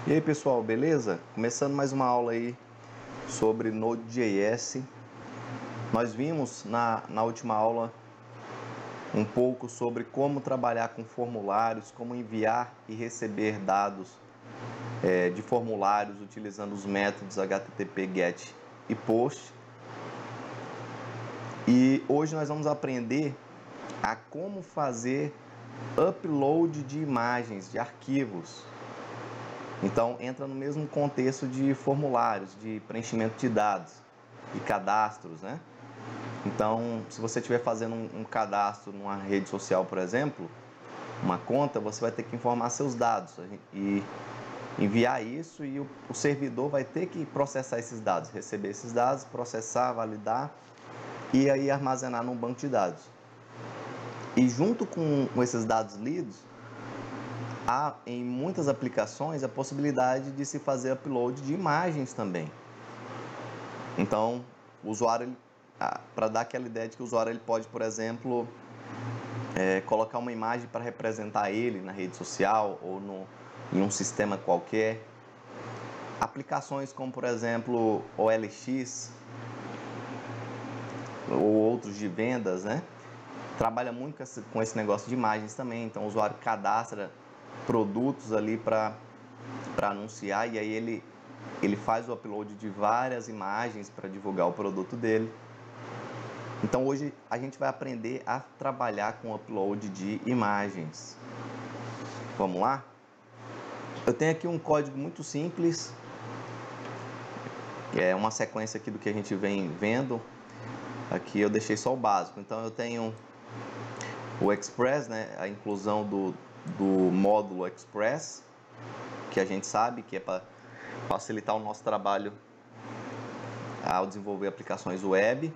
E aí pessoal, beleza? Começando mais uma aula aí sobre Node.js. Nós vimos na última aula um pouco sobre como trabalhar com formulários, como enviar e receber dados de formulários utilizando os métodos HTTP, GET e POST. E hoje nós vamos aprender a como fazer upload de imagens, de arquivos. Então entra no mesmo contexto de formulários, de preenchimento de dados, de cadastros, né? Então, se você estiver fazendo um cadastro numa rede social, por exemplo, uma conta, você vai ter que informar seus dados e enviar isso, e o servidor vai ter que processar esses dados, receber esses dados, processar, validar e aí armazenar num banco de dados. E junto com esses dados lidos, há em muitas aplicações a possibilidade de se fazer upload de imagens também. Então, o usuário, para dar aquela ideia de que o usuário ele pode, por exemplo, colocar uma imagem para representar ele na rede social ou em um sistema qualquer. Aplicações como, por exemplo, OLX ou outros de vendas, né? Trabalha muito com esse negócio de imagens também. Então, o usuário cadastra produtos ali para anunciar, e aí ele faz o upload de várias imagens para divulgar o produto dele. Então hoje a gente vai aprender a trabalhar com upload de imagens. Vamos lá? Eu tenho aqui um código muito simples, é uma sequência aqui do que a gente vem vendo. Aqui eu deixei só o básico. Então eu tenho o Express, né, a inclusão do módulo Express, que a gente sabe que é para facilitar o nosso trabalho ao desenvolver aplicações web,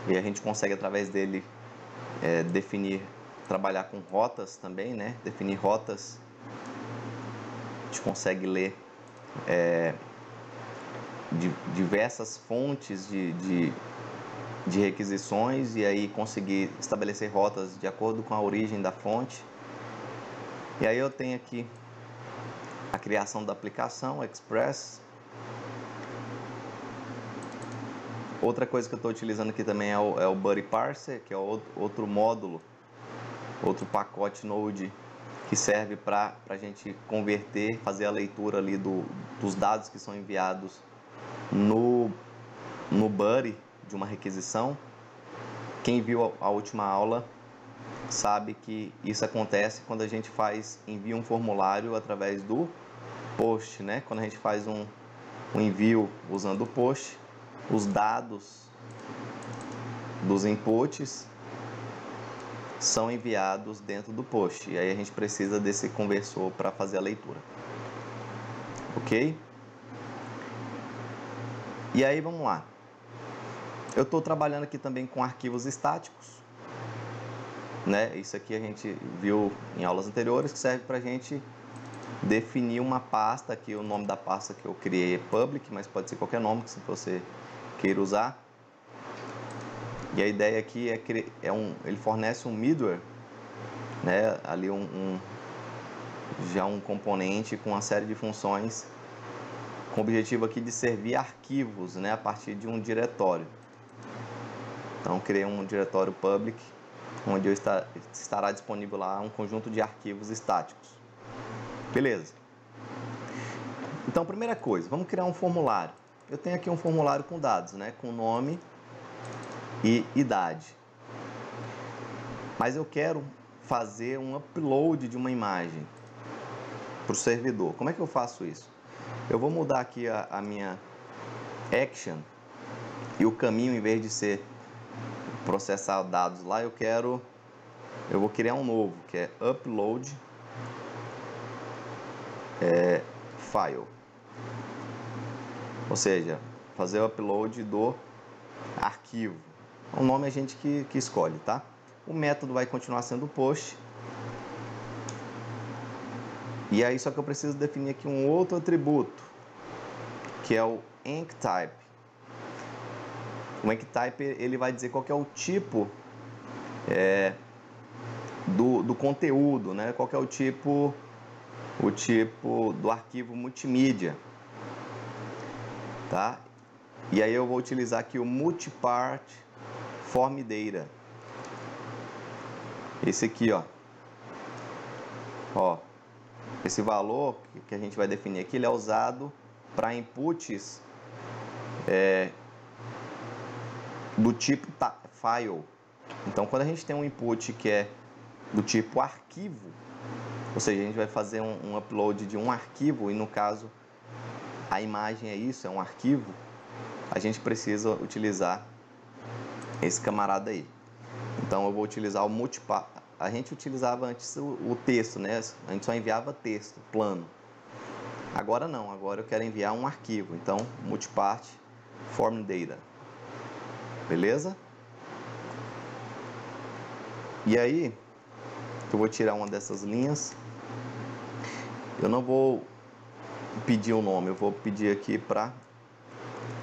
e a gente consegue através dele trabalhar com rotas também, né? Definir rotas, a gente consegue ler diversas fontes de requisições e aí conseguir estabelecer rotas de acordo com a origem da fonte. E aí eu tenho aqui a criação da aplicação Express. Outra coisa que eu estou utilizando aqui também é o Buddy Parser, que é outro módulo, outro pacote Node que serve para a gente converter, fazer a leitura ali dos dados que são enviados no Buddy de uma requisição. Quem viu a última aula sabe que isso acontece quando a gente envia um formulário através do POST, né? Quando a gente faz um envio usando o POST, os dados dos inputs são enviados dentro do POST, e aí a gente precisa desse conversor para fazer a leitura, ok? E aí vamos lá, eu estou trabalhando aqui também com arquivos estáticos, né? Isso aqui a gente viu em aulas anteriores, que serve para a gente definir uma pasta. Aqui o nome da pasta que eu criei é public, mas pode ser qualquer nome que você queira usar. E a ideia aqui ele fornece um middleware, né? Ali já um componente com uma série de funções, com o objetivo aqui de servir arquivos, né? A partir de um diretório. Então criei um diretório public, onde estará disponível lá um conjunto de arquivos estáticos. Beleza. Então, primeira coisa, vamos criar um formulário. Eu tenho aqui um formulário com dados, né? Com nome e idade. Mas eu quero fazer um upload de uma imagem para o servidor. Como é que eu faço isso? Eu vou mudar aqui a minha action, e o caminho, em vez de ser processar dados lá, eu vou criar um novo, que é upload file. Ou seja, fazer o upload do arquivo. O nome a gente que escolhe, tá? O método vai continuar sendo o post. E aí só que eu preciso definir aqui um outro atributo, que é o enctype. O enctype ele vai dizer qual que é o tipo do conteúdo, né? Qual que é o tipo o tipo do arquivo multimídia, tá? E aí eu vou utilizar aqui o multipart form data. Esse aqui, ó, esse valor que a gente vai definir aqui, ele é usado para inputs do tipo file. Então, quando a gente tem um input que é do tipo arquivo, ou seja, a gente vai fazer um upload de um arquivo, e no caso a imagem é isso, é um arquivo, a gente precisa utilizar esse camarada aí. Então eu vou utilizar o multipart. A gente utilizava antes o texto, né? A gente só enviava texto, plano. Agora não, agora eu quero enviar um arquivo. Então, multipart form data. Beleza? E aí, eu vou tirar uma dessas linhas. Eu não vou pedir o nome, eu vou pedir aqui para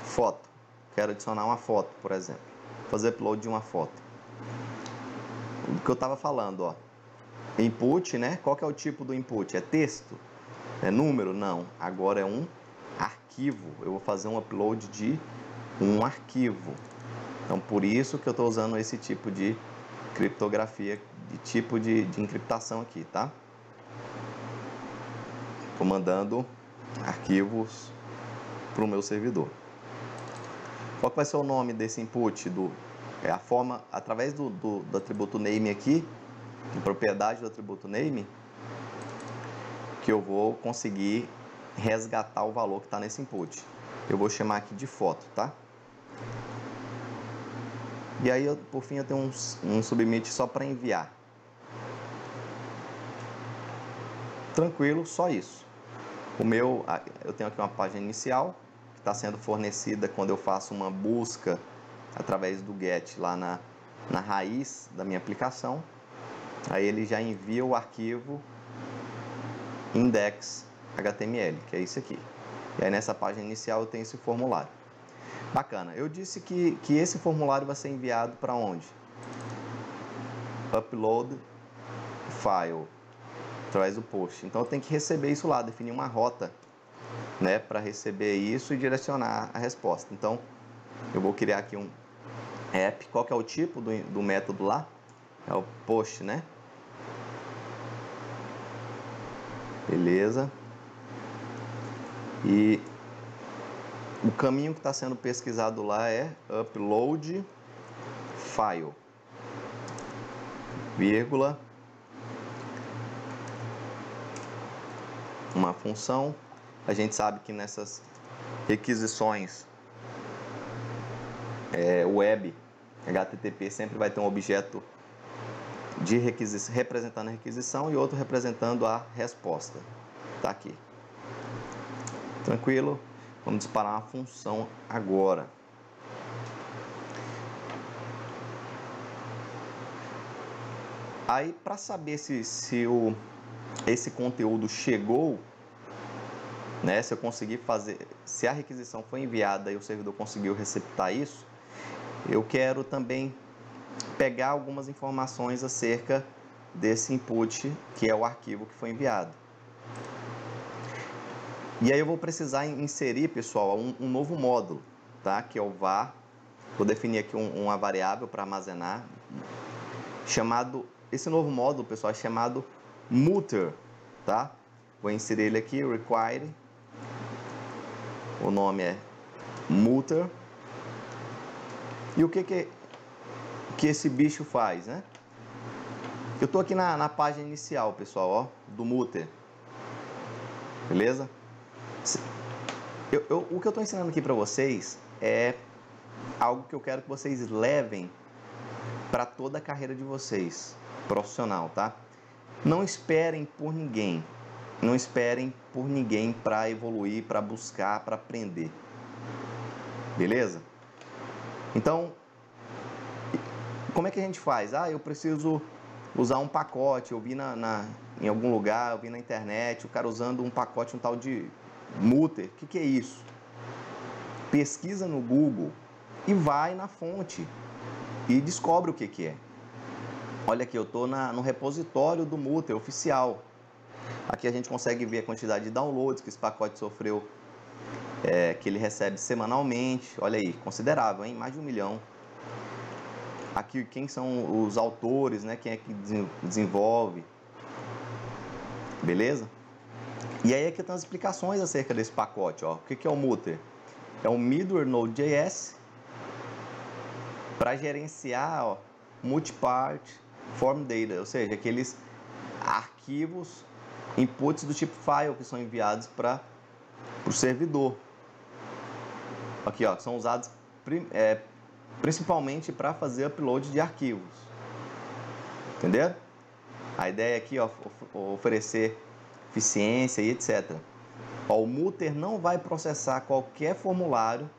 foto. Quero adicionar uma foto, por exemplo. Fazer upload de uma foto. O que eu estava falando, ó. Input, né? Qual que é o tipo do input? É texto? É número? Não. Agora é um arquivo. Eu vou fazer um upload de um arquivo. Então, por isso que eu estou usando esse tipo de criptografia, de tipo de encriptação aqui, tá? Estou mandando arquivos para o meu servidor. Qual que vai ser o nome desse input? É a forma, através do atributo name aqui, de propriedade do atributo name, que eu vou conseguir resgatar o valor que está nesse input. Eu vou chamar aqui de foto, tá? E aí, por fim, eu tenho um submit só para enviar. Tranquilo, só isso. Eu tenho aqui uma página inicial, que está sendo fornecida quando eu faço uma busca através do GET lá na raiz da minha aplicação. Aí ele já envia o arquivo index.html, que é isso aqui. E aí nessa página inicial eu tenho esse formulário. Bacana. Eu disse que esse formulário vai ser enviado para onde? Upload file, através do post. Então eu tenho que receber isso lá, definir uma rota, né, para receber isso e direcionar a resposta. Então eu vou criar aqui um app. Qual que é o tipo do método lá? É o post, né? Beleza. E o caminho que está sendo pesquisado lá é upload file, vírgula, uma função. A gente sabe que nessas requisições web, HTTP sempre vai ter um objeto de requisição, representando a requisição, e outro representando a resposta. Tá aqui. Tranquilo? Vamos disparar uma função agora. Aí, para saber se esse conteúdo chegou, né, se eu conseguir fazer, se a requisição foi enviada e o servidor conseguiu receptar isso, eu quero também pegar algumas informações acerca desse input, que é o arquivo que foi enviado. E aí eu vou precisar inserir, pessoal, um novo módulo, tá? Que é o var. Vou definir aqui uma variável para armazenar, chamado, esse novo módulo, pessoal, é chamado muter, tá? Vou inserir ele aqui, require, o nome é muter. E o que esse bicho faz, né? Eu tô aqui na página inicial, pessoal, ó, do muter. Beleza? O que eu estou ensinando aqui para vocês é algo que eu quero que vocês levem para toda a carreira de vocês, profissional, tá? Não esperem por ninguém. Não esperem por ninguém para evoluir, para buscar, para aprender. Beleza? Então, como é que a gente faz? Ah, eu preciso usar um pacote. Eu vi em algum lugar, eu vi na internet, o cara usando um pacote, um tal de muter. O que é isso? Pesquisa no Google e vai na fonte e descobre o que é. Olha aqui, eu estou no repositório do muter oficial. Aqui a gente consegue ver a quantidade de downloads que esse pacote sofreu, que ele recebe semanalmente. Olha aí, considerável, hein? Mais de 1 milhão. Aqui quem são os autores, né? Quem é que desenvolve. Beleza? E aí aqui estão as explicações acerca desse pacote. Ó. O que é o Mutter? É um middleware Node.js para gerenciar, ó, multipart form data, ou seja, aqueles arquivos, inputs do tipo file que são enviados para o servidor. Aqui, ó, são usados principalmente para fazer upload de arquivos. Entenderam? A ideia aqui, ó, oferecer eficiência e etc. Ó, o Mutter não vai processar qualquer formulário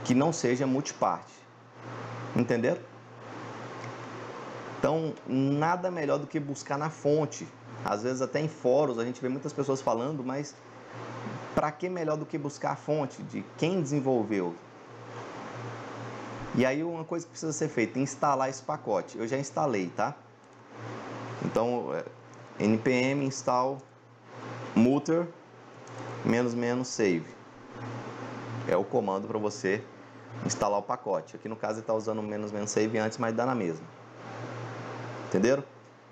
que não seja multipart. Entenderam? Então, nada melhor do que buscar na fonte. Às vezes até em fóruns a gente vê muitas pessoas falando, mas para que melhor do que buscar a fonte de quem desenvolveu? E aí uma coisa que precisa ser feita, instalar esse pacote. Eu já instalei, tá? Então, npm install mutter -- save. É o comando para você instalar o pacote. Aqui no caso ele está usando o -save antes, mas dá na mesma. Entenderam?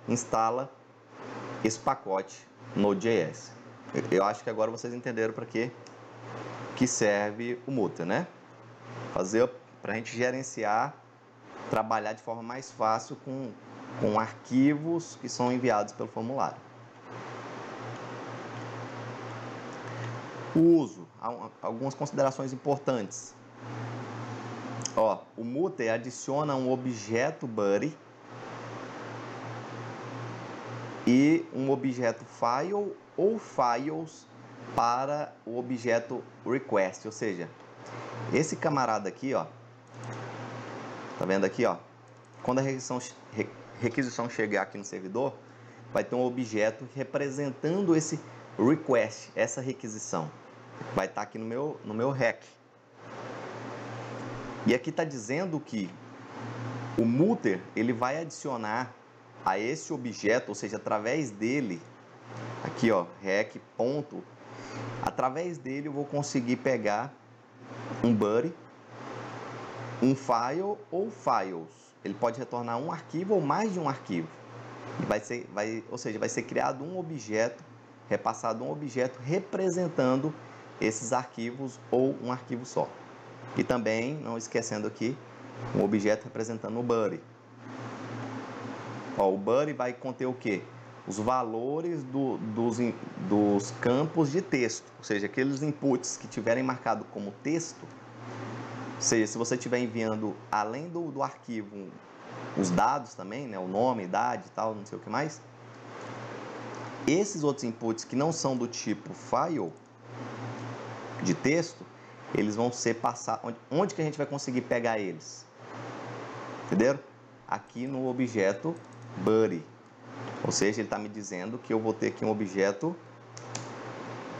Instala esse pacote Node.js. Eu acho que agora vocês entenderam para que serve o Mutter, né? Para a gente gerenciar, trabalhar de forma mais fácil com arquivos que são enviados pelo formulário. O uso, algumas considerações importantes. Ó, o Mutter adiciona um objeto buddy e um objeto file ou files para o objeto request, ou seja, esse camarada aqui, ó, tá vendo aqui, ó, quando a requisição chegar aqui no servidor, vai ter um objeto representando esse request, essa requisição, vai estar aqui no meu rec. E aqui está dizendo que o Mutter ele vai adicionar a esse objeto, ou seja, através dele, aqui ó, rec ponto, através dele eu vou conseguir pegar um buddy, um file ou files. Ele pode retornar um arquivo ou mais de um arquivo. Ou seja, vai ser criado um objeto, repassado um objeto representando esses arquivos ou um arquivo só. E também, não esquecendo aqui, um objeto representando o buddy. Ó, o buddy vai conter o quê? Os valores dos campos de texto, ou seja, aqueles inputs que tiverem marcado como texto. Ou seja, se você estiver enviando, além do arquivo, os dados também, né, o nome, idade e tal, não sei o que mais, esses outros inputs que não são do tipo file, de texto, eles vão ser passados. Onde que a gente vai conseguir pegar eles? Entenderam? Aqui no objeto buddy. Ou seja, ele está me dizendo que eu vou ter aqui um objeto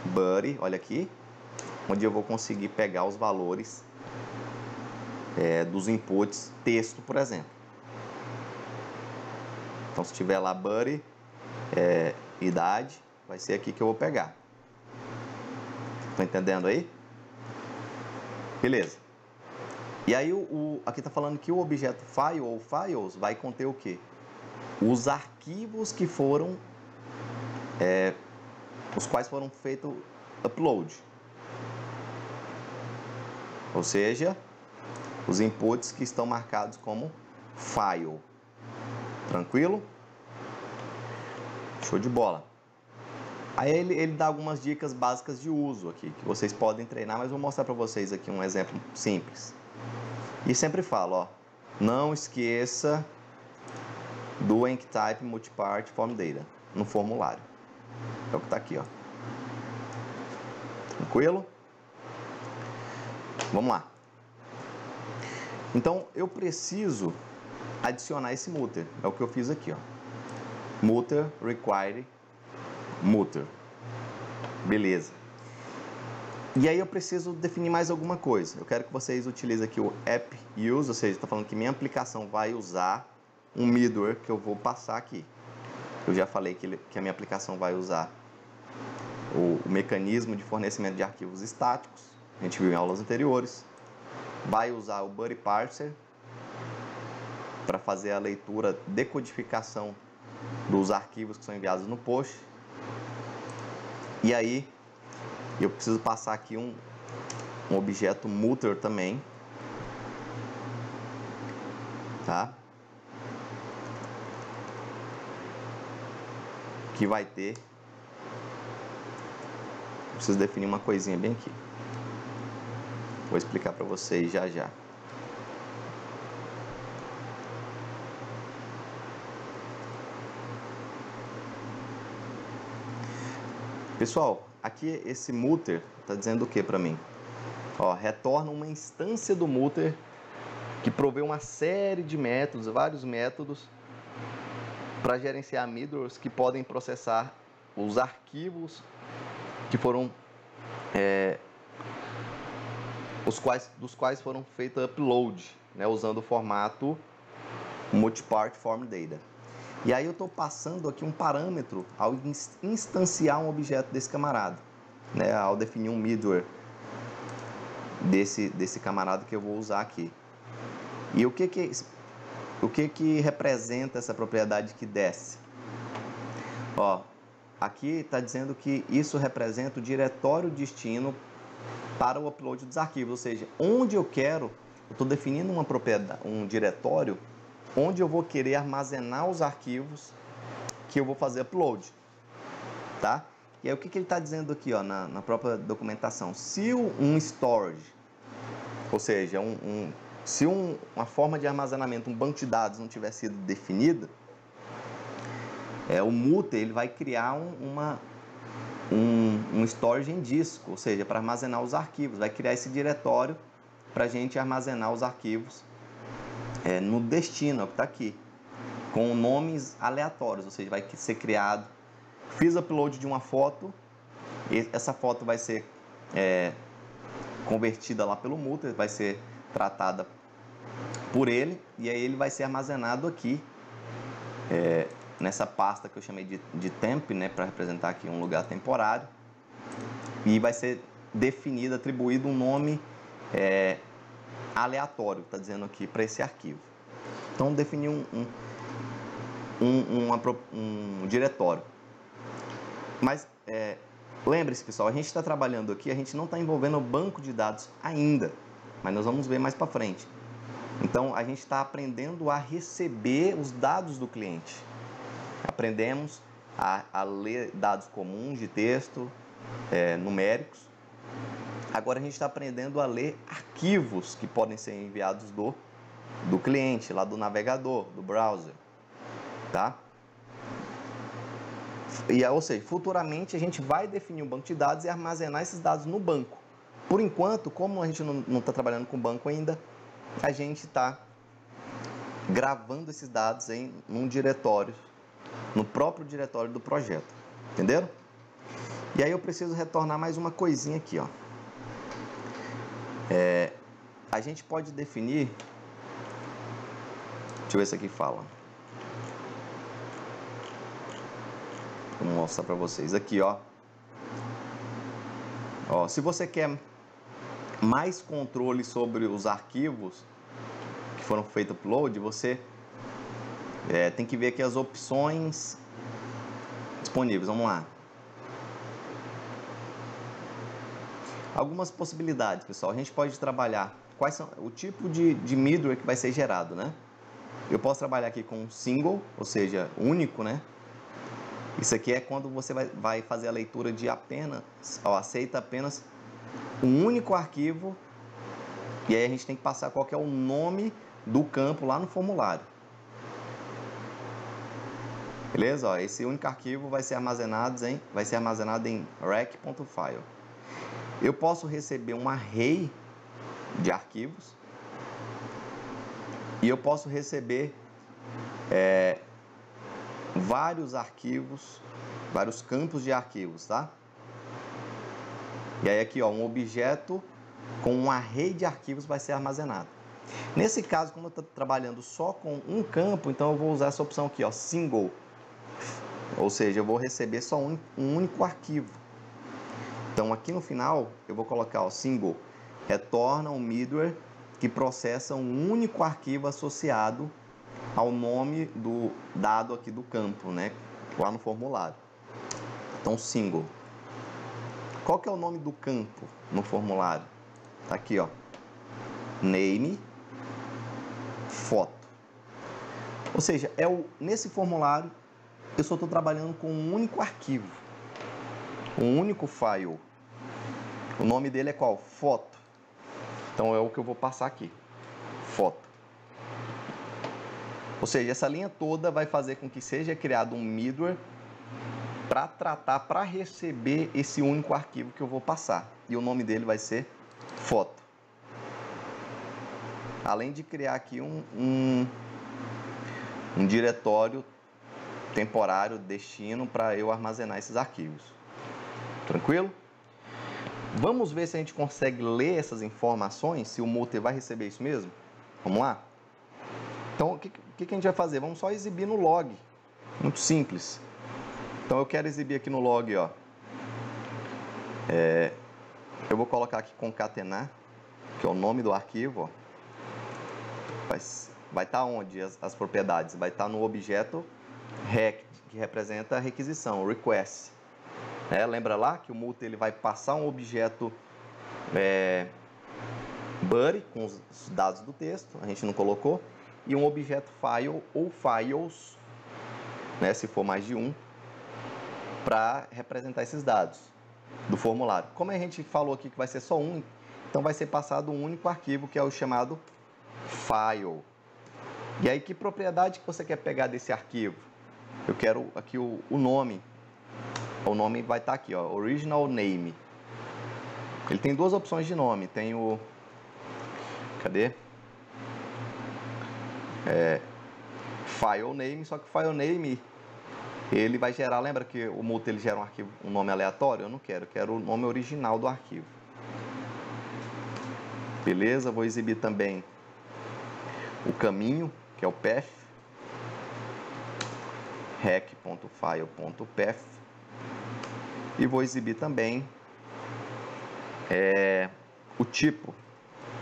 buddy, olha aqui, onde eu vou conseguir pegar os valores dos inputs texto, por exemplo. Então, se tiver lá buddy, idade, vai ser aqui que eu vou pegar. Estão entendendo aí? Beleza. E aí, aqui está falando que o objeto file ou files vai conter o quê? Os arquivos que foram, os quais foram feito upload. Ou seja, os inputs que estão marcados como file. Tranquilo? Show de bola. Aí ele dá algumas dicas básicas de uso aqui, que vocês podem treinar, mas vou mostrar para vocês aqui um exemplo simples. E sempre falo, ó, não esqueça do enctype multipart form data no formulário. É o que está aqui, ó. Tranquilo? Vamos lá. Então, eu preciso adicionar esse mutter. É o que eu fiz aqui, ó. Mutter require mutter. Beleza. E aí eu preciso definir mais alguma coisa. Eu quero que vocês utilizem aqui o app use, ou seja, está falando que minha aplicação vai usar um middleware que eu vou passar aqui. Eu já falei que a minha aplicação vai usar o mecanismo de fornecimento de arquivos estáticos, a gente viu em aulas anteriores. Vai usar o Buddy Parser para fazer a leitura, decodificação dos arquivos que são enviados no post. E aí, eu preciso passar aqui um objeto mutter também, tá? Que vai ter, preciso definir uma coisinha bem aqui. Vou explicar para vocês já já. Pessoal, aqui esse mutter está dizendo o que para mim? Ó, retorna uma instância do mutter que provê uma série de métodos, vários métodos, para gerenciar middlewares que podem processar os arquivos que foram dos quais foram feitos upload, né, usando o formato multipart form data. E aí eu estou passando aqui um parâmetro ao instanciar um objeto desse camarada, né, ao definir um middleware desse camarada que eu vou usar aqui. E o que representa essa propriedade que desce? Ó, aqui está dizendo que isso representa o diretório destino para o upload dos arquivos, ou seja, onde eu estou definindo uma propriedade, um diretório onde eu vou querer armazenar os arquivos que eu vou fazer upload, tá? E aí o que ele está dizendo aqui, ó, na própria documentação? Se um storage, ou seja, se uma forma de armazenamento, um banco de dados não tiver sido definida, o mutter ele vai criar um storage em disco, ou seja, para armazenar os arquivos, vai criar esse diretório para a gente armazenar os arquivos no destino, que está aqui, com nomes aleatórios, ou seja, vai ser criado. Fiz upload de uma foto, essa foto vai ser convertida lá pelo mutter, vai ser tratada por ele, e aí ele vai ser armazenado aqui, nessa pasta que eu chamei de temp, né, para representar aqui um lugar temporário, e vai ser definido, atribuído um nome aleatório, está dizendo aqui, para esse arquivo. Então, definir um diretório. Mas, lembre-se, pessoal, a gente está trabalhando aqui, a gente não está envolvendo o banco de dados ainda, mas nós vamos ver mais para frente. Então, a gente está aprendendo a receber os dados do cliente. Aprendemos a ler dados comuns de texto, numéricos. Agora a gente está aprendendo a ler arquivos que podem ser enviados do cliente, lá do navegador, do browser, tá? Ou seja, futuramente a gente vai definir um banco de dados e armazenar esses dados no banco. Por enquanto, como a gente não está trabalhando com banco ainda, a gente está gravando esses dados em um diretório, no próprio diretório do projeto, entenderam? E aí eu preciso retornar mais uma coisinha aqui, ó. A gente pode definir, deixa eu ver se aqui fala. Vou mostrar para vocês aqui, ó. Se você quer mais controle sobre os arquivos que foram feitos upload, você tem que ver aqui as opções disponíveis. Vamos lá. Algumas possibilidades, pessoal. A gente pode trabalhar quais são o tipo de middleware que vai ser gerado, né? Eu posso trabalhar aqui com single, ou seja, único, né? Isso aqui é quando você vai fazer a leitura de apenas, aceita apenas um único arquivo, e aí a gente tem que passar qual que é o nome do campo lá no formulário. Beleza? Esse único arquivo vai ser armazenado em rec.file. Eu posso receber um array de arquivos e eu posso receber vários arquivos, vários campos de arquivos, tá? E aí aqui, ó, um objeto com um array de arquivos vai ser armazenado. Nesse caso, como eu estou trabalhando só com um campo, então eu vou usar essa opção aqui, ó, single. Ou seja, eu vou receber só um único arquivo. Então aqui no final eu vou colocar o single retorna um middleware que processa um único arquivo associado ao nome do dado aqui do campo, né? Lá no formulário. Então single. Qual que é o nome do campo no formulário? Tá aqui, ó. Name foto. Ou seja, nesse formulário eu só estou trabalhando com um único arquivo, um único file. O nome dele é qual? Foto. Então é o que eu vou passar aqui. Foto. Ou seja, essa linha toda vai fazer com que seja criado um middleware para tratar, para receber esse único arquivo que eu vou passar. E o nome dele vai ser foto. Além de criar aqui um diretório temporário, destino, para eu armazenar esses arquivos. Tranquilo? Vamos ver se a gente consegue ler essas informações, se o Mutter vai receber isso mesmo? Vamos lá? Então, o que a gente vai fazer? Vamos só exibir no log. Muito simples. Então, eu quero exibir aqui no log, ó. Eu vou colocar aqui concatenar, que é o nome do arquivo, ó. Vai estar onde as propriedades? Vai estar no objeto rec, que representa a requisição, o request. Lembra lá que o Mutter ele vai passar um objeto body com os dados do texto, a gente não colocou, e um objeto file ou files, né, se for mais de um, para representar esses dados do formulário. Como a gente falou aqui que vai ser só um, então vai ser passado um único arquivo que é o chamado file. E aí, que propriedade que você quer pegar desse arquivo? Eu quero aqui o nome. O nome vai estar aqui, ó, original name. Ele tem duas opções de nome. Tem o... Cadê? File name, só que file name ele vai gerar, lembra que o Mutter ele gera um arquivo, um nome aleatório? Eu não quero, eu quero o nome original do arquivo. Beleza? Vou exibir também o caminho, que é o path, rec.file.path, e vou exibir também o tipo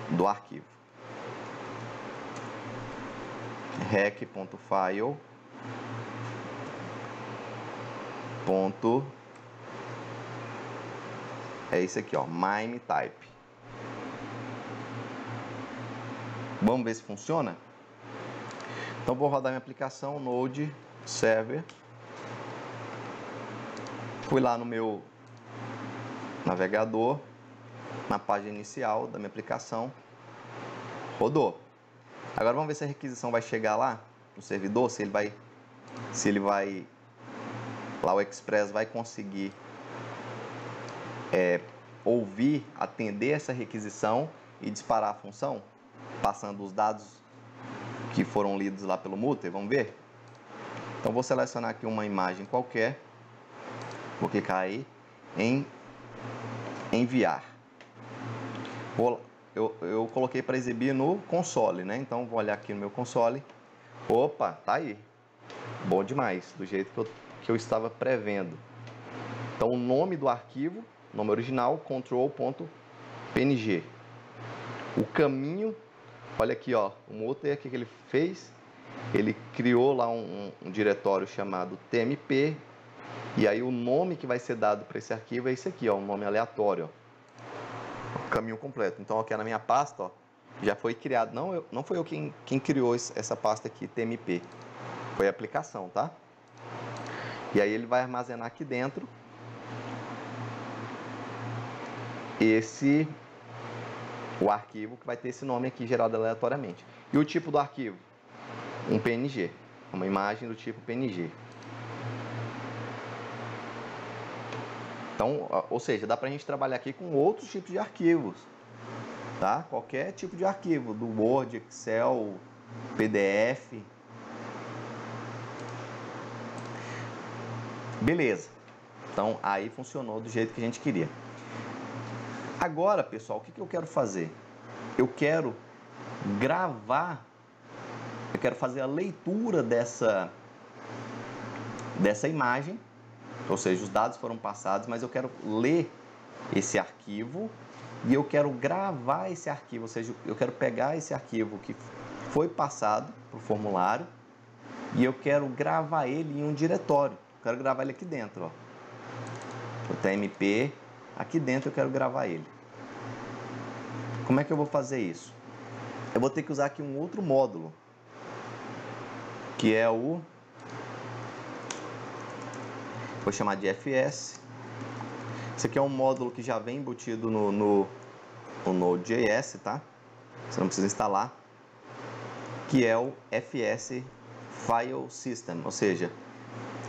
do arquivo, rec.file. É esse aqui, ó, MIME type. Vamos ver se funciona? Então vou rodar minha aplicação Node Server. Fui lá no meu navegador, na página inicial da minha aplicação, rodou. Agora vamos ver se a requisição vai chegar lá no servidor, se ele vai lá o Express vai conseguir ouvir, atender essa requisição e disparar a função, passando os dados que foram lidos lá pelo Mutter. Vamos ver? Então vou selecionar aqui uma imagem qualquer, vou clicar aí em enviar. Eu coloquei para exibir no console, né? Então vou olhar aqui no meu console. Opa, tá aí. Bom demais, do jeito que eu estava prevendo. Então o nome do arquivo, nome original, control.png. O caminho, olha aqui, ó, o Mutter, o que ele fez? Ele criou lá um diretório chamado tmp, e aí o nome que vai ser dado para esse arquivo é esse aqui, ó, um nome aleatório, ó. O caminho completo. Então aqui na minha pasta, ó, já foi criado, não foi eu quem criou essa pasta aqui, tmp, foi a aplicação, tá? E aí ele vai armazenar aqui dentro o arquivo que vai ter esse nome aqui gerado aleatoriamente. E o tipo do arquivo? Um PNG, uma imagem do tipo PNG. Então, ou seja, dá pra gente trabalhar aqui com outros tipos de arquivos, tá? Qualquer tipo de arquivo, do Word, Excel, PDF. Beleza. Então, aí funcionou do jeito que a gente queria. Agora, pessoal, o que eu quero fazer? Eu quero gravar, eu quero fazer a leitura dessa imagem, ou seja, os dados foram passados, mas eu quero ler esse arquivo e eu quero gravar esse arquivo, ou seja, eu quero pegar esse arquivo que foi passado para o formulário e eu quero gravar ele em um diretório. Eu quero gravar ele aqui dentro, ó. O TMP, aqui dentro eu quero gravar ele. Como é que eu vou fazer isso? Eu vou ter que usar aqui um outro módulo, que é o... vou chamar de FS. Esse aqui é um módulo que já vem embutido no Node.js, tá? Você não precisa instalar. Que é o FS File System, ou seja,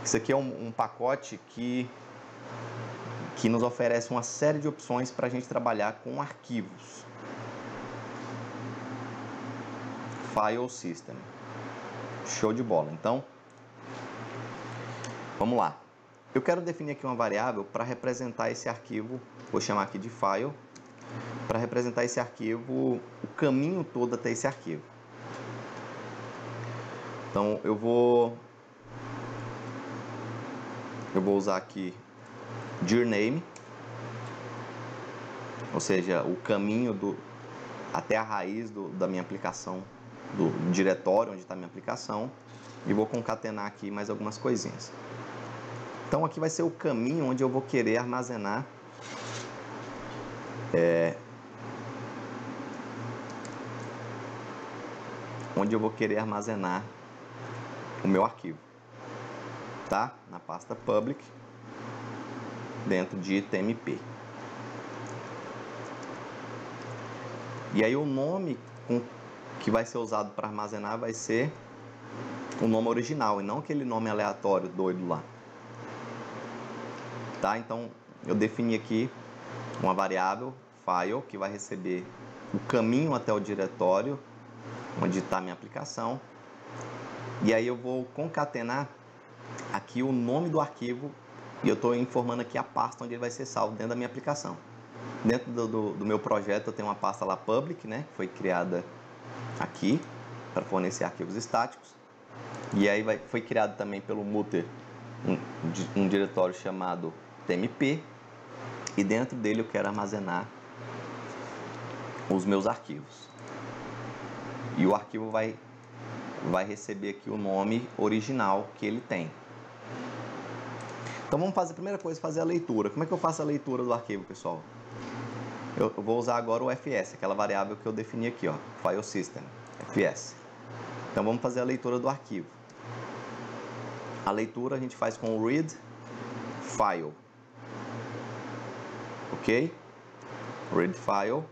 isso aqui é um pacote que nos oferece uma série de opções para a gente trabalhar com arquivos. File System. Show de bola. Então, vamos lá. Eu quero definir aqui uma variável para representar esse arquivo, vou chamar aqui de file, para representar esse arquivo, o caminho todo até esse arquivo. Então, eu vou usar aqui dirname, ou seja, o caminho até a raiz da minha aplicação, do diretório onde está a minha aplicação, e vou concatenar aqui mais algumas coisinhas. Então aqui vai ser o caminho onde eu vou querer armazenar o meu arquivo, tá? Na pasta public, dentro de TMP. E aí o nome que vai ser usado para armazenar vai ser o nome original e não aquele nome aleatório doido lá. Tá? Então eu defini aqui uma variável file que vai receber o caminho até o diretório onde está a minha aplicação. E aí eu vou concatenar aqui o nome do arquivo e eu estou informando aqui a pasta onde ele vai ser salvo dentro da minha aplicação. Dentro do meu projeto eu tenho uma pasta lá public, né, que foi criada aqui para fornecer arquivos estáticos. E aí foi criado também pelo Mutter um diretório chamado TMP e dentro dele eu quero armazenar os meus arquivos. E o arquivo vai receber aqui o nome original que ele tem. Então vamos fazer a primeira coisa, fazer a leitura. Como é que eu faço a leitura do arquivo, pessoal? Eu vou usar agora o FS, aquela variável que eu defini aqui, ó, File System, FS. Então vamos fazer a leitura do arquivo. A leitura a gente faz com o read file. Ok? Read file.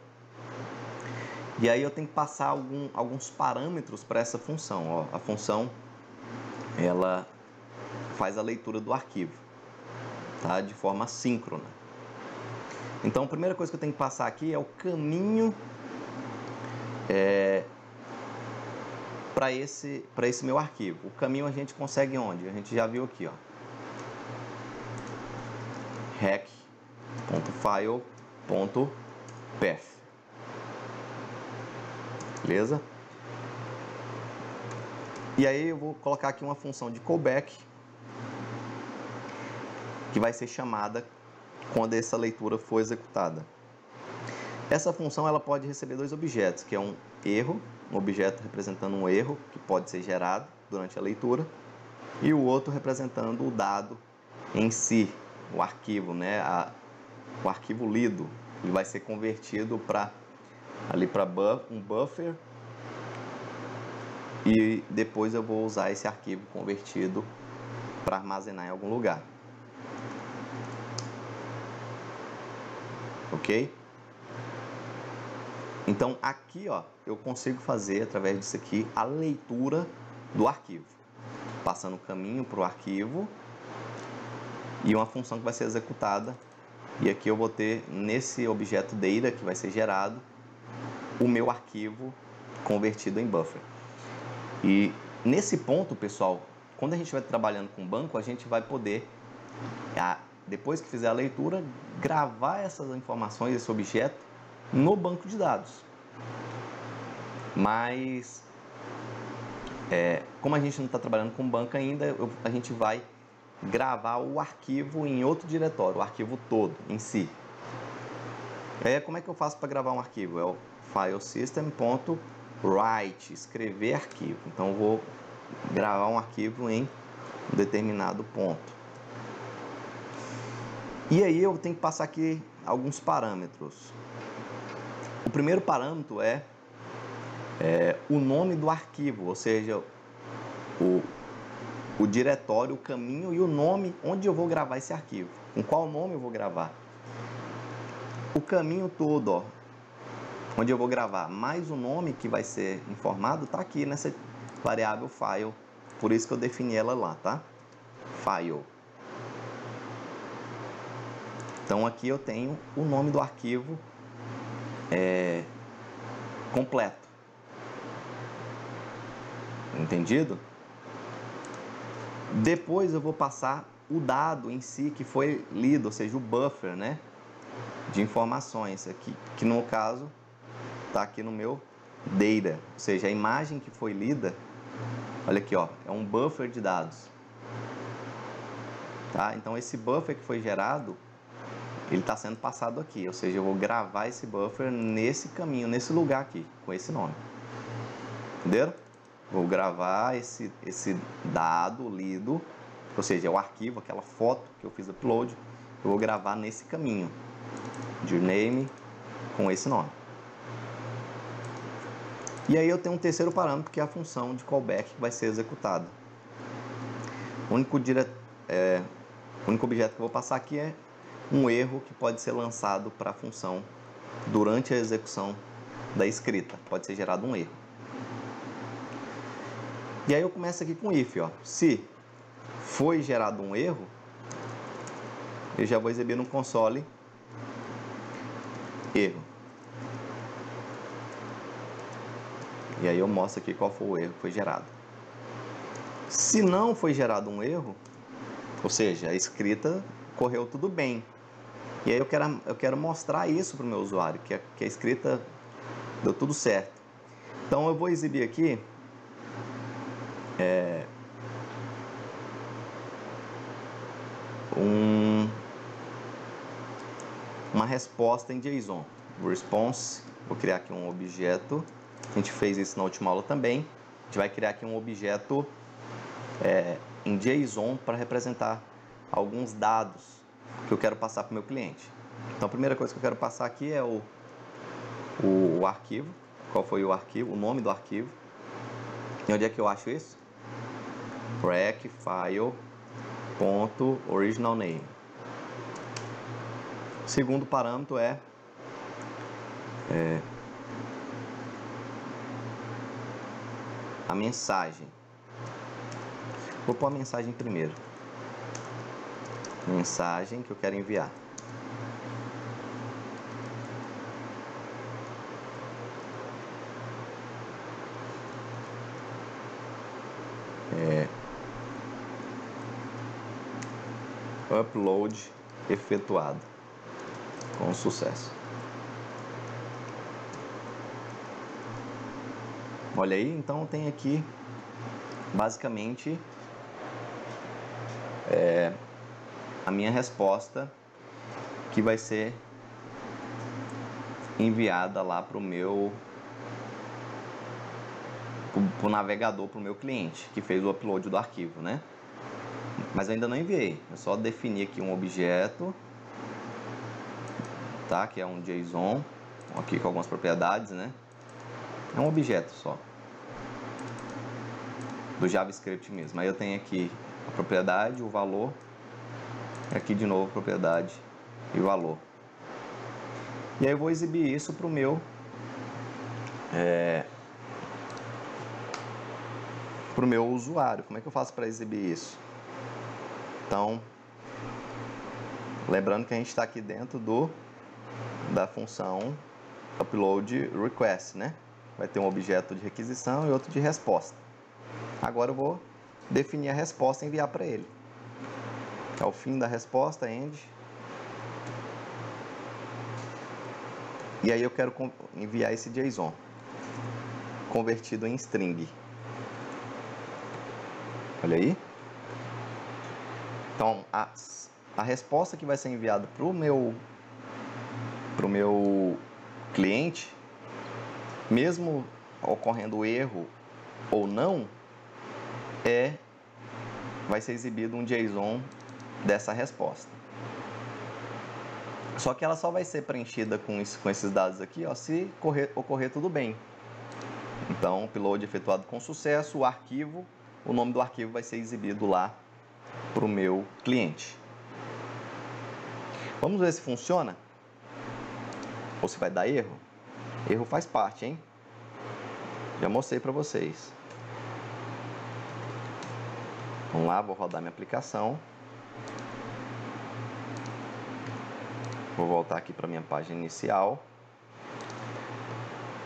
E aí eu tenho que passar alguns parâmetros para essa função. Ó. A função ela faz a leitura do arquivo, tá? De forma síncrona. Então a primeira coisa que eu tenho que passar aqui é o caminho para esse meu arquivo. O caminho a gente consegue onde? A gente já viu aqui, ó. rec.file.path. Beleza? E aí eu vou colocar aqui uma função de callback que vai ser chamada quando essa leitura for executada. Essa função ela pode receber dois objetos, que é um erro, um objeto representando um erro que pode ser gerado durante a leitura, e o outro representando o dado em si, o arquivo, né? O arquivo lido. Ele vai ser convertido para um buffer e depois eu vou usar esse arquivo convertido para armazenar em algum lugar. Ok? Então aqui, ó, eu consigo fazer através disso aqui a leitura do arquivo, passando o caminho para o arquivo e uma função que vai ser executada. E aqui eu vou ter nesse objeto data que vai ser gerado o meu arquivo convertido em buffer. E nesse ponto, pessoal, quando a gente vai trabalhando com banco, a gente vai poder, depois que fizer a leitura, gravar essas informações, esse objeto, no banco de dados. Mas, como a gente não está trabalhando com banco ainda, a gente vai gravar o arquivo em outro diretório, o arquivo todo em si. Aí, como é que eu faço para gravar um arquivo? É o filesystem.write, escrever arquivo. Então, eu vou gravar um arquivo em um determinado ponto. E aí, eu tenho que passar aqui alguns parâmetros. O primeiro parâmetro é o nome do arquivo, ou seja, o diretório, o caminho e o nome onde eu vou gravar esse arquivo. Com qual nome eu vou gravar? O caminho todo, ó, onde eu vou gravar, mais o nome que vai ser informado, tá aqui nessa variável file. Por isso que eu defini ela lá, tá? File. Então aqui eu tenho o nome do arquivo completo. Entendido? Depois eu vou passar o dado em si que foi lido, ou seja, o buffer, né, de informações aqui, que no caso está aqui no meu data, ou seja, a imagem que foi lida, olha aqui, ó, é um buffer de dados, tá? Então esse buffer que foi gerado, ele está sendo passado aqui, ou seja, eu vou gravar esse buffer nesse caminho, nesse lugar aqui, com esse nome, entenderam? Vou gravar esse dado lido, ou seja, o arquivo, aquela foto que eu fiz upload, eu vou gravar nesse caminho de name com esse nome. E aí eu tenho um terceiro parâmetro, que é a função de callback que vai ser executada. O único objeto que eu vou passar aqui é um erro que pode ser lançado para a função durante a execução da escrita. Pode ser gerado um erro. E aí eu começo aqui com if, ó. Se foi gerado um erro, eu já vou exibir no console erro. E aí eu mostro aqui qual foi o erro que foi gerado. Se não foi gerado um erro, ou seja, a escrita correu tudo bem. E aí eu quero mostrar isso para o meu usuário, que a escrita deu tudo certo. Então eu vou exibir aqui uma resposta em JSON. Response, vou criar aqui um objeto. A gente fez isso na última aula também. A gente vai criar aqui um objeto em JSON para representar alguns dados que eu quero passar para o meu cliente. Então a primeira coisa que eu quero passar aqui é o arquivo. Qual foi o arquivo, o nome do arquivo. E onde é que eu acho isso? Rec file.originalName. O segundo parâmetro é a mensagem. Vou pôr a mensagem primeiro. Mensagem que eu quero enviar. Upload efetuado com sucesso. Olha aí, então tem aqui basicamente a minha resposta que vai ser enviada lá para o meu pro navegador, para o meu cliente que fez o upload do arquivo, né? Mas eu ainda não enviei, eu só defini aqui um objeto, tá? Que é um JSON, aqui com algumas propriedades, né? É um objeto só, do JavaScript mesmo. Aí eu tenho aqui a propriedade, o valor, aqui de novo propriedade e valor. E aí eu vou exibir isso para o meu usuário. Como é que eu faço para exibir isso? Então, lembrando que a gente está aqui dentro da função upload request, né? Vai ter um objeto de requisição e outro de resposta. Agora eu vou definir a resposta e enviar para ele. Ao fim da resposta, end. E aí eu quero enviar esse JSON convertido em string. Olha aí. Então, a resposta que vai ser enviada para o meu para o meu cliente, mesmo ocorrendo erro ou não, vai ser exibido um JSON dessa resposta. Só que ela só vai ser preenchida com esses dados aqui, ó, se ocorrer tudo bem. Então, upload efetuado com sucesso, o arquivo, o nome do arquivo vai ser exibido lá para o meu cliente. Vamos ver se funciona? Ou se vai dar erro? Erro faz parte, hein? Já mostrei para vocês. Vamos lá, vou rodar minha aplicação. Vou voltar aqui para minha página inicial.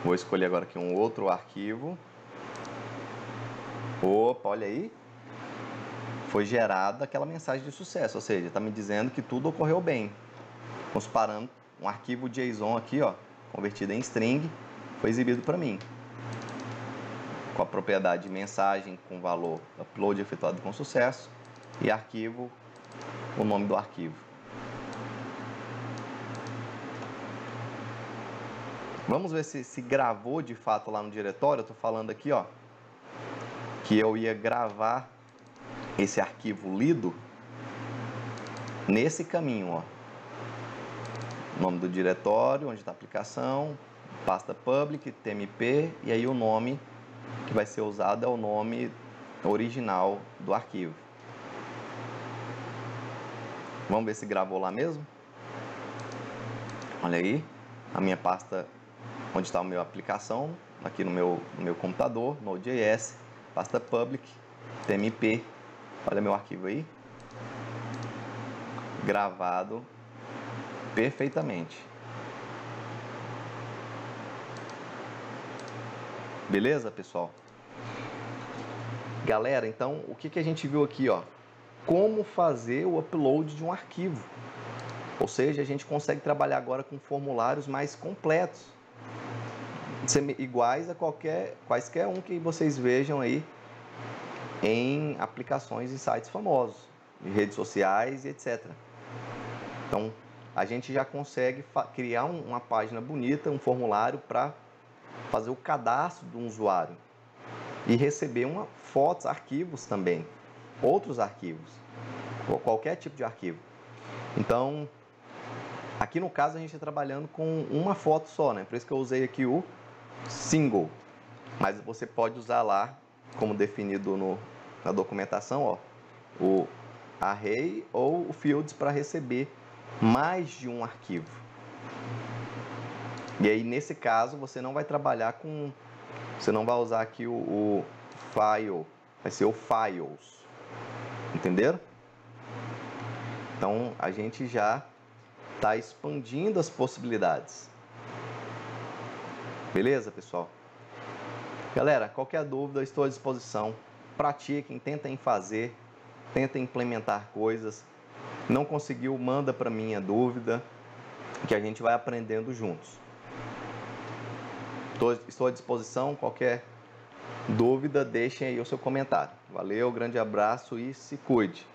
Vou escolher agora aqui um outro arquivo. Opa, olha aí. Foi gerada aquela mensagem de sucesso, ou seja, está me dizendo que tudo ocorreu bem. Com os parâmetros, um arquivo JSON aqui, ó, convertido em string, foi exibido para mim. Com a propriedade mensagem com valor upload efetuado com sucesso e arquivo, o nome do arquivo. Vamos ver se gravou de fato lá no diretório. Eu estou falando aqui, ó, que eu ia gravar esse arquivo lido nesse caminho, ó. Nome do diretório, onde está a aplicação, pasta public, tmp, e aí o nome que vai ser usado é o nome original do arquivo. Vamos ver se gravou lá mesmo? Olha aí, a minha pasta onde está a minha aplicação, aqui no meu computador, Node.js, pasta public, tmp, olha meu arquivo aí, gravado perfeitamente. Beleza, pessoal? Galera, então, o que a gente viu aqui, ó? Como fazer o upload de um arquivo. Ou seja, a gente consegue trabalhar agora com formulários mais completos, iguais a quaisquer um que vocês vejam aí em aplicações e sites famosos, de redes sociais e etc. Então, a gente já consegue criar uma página bonita, um formulário para fazer o cadastro do usuário e receber fotos, arquivos também, outros arquivos, qualquer tipo de arquivo. Então, aqui no caso a gente está trabalhando com uma foto só, né? Por isso que eu usei aqui o single, mas você pode usar lá, como definido na documentação, ó, o array ou o fields para receber mais de um arquivo. E aí, nesse caso, você não vai trabalhar com... Você não vai usar aqui o file, vai ser o files. Entenderam? Então, a gente já está expandindo as possibilidades. Beleza, pessoal? Galera, qualquer dúvida, eu estou à disposição. Pratiquem, tentem fazer, tentem implementar coisas. Não conseguiu, manda para mim a dúvida, que a gente vai aprendendo juntos. Estou à disposição, qualquer dúvida, deixem aí o seu comentário. Valeu, grande abraço e se cuide.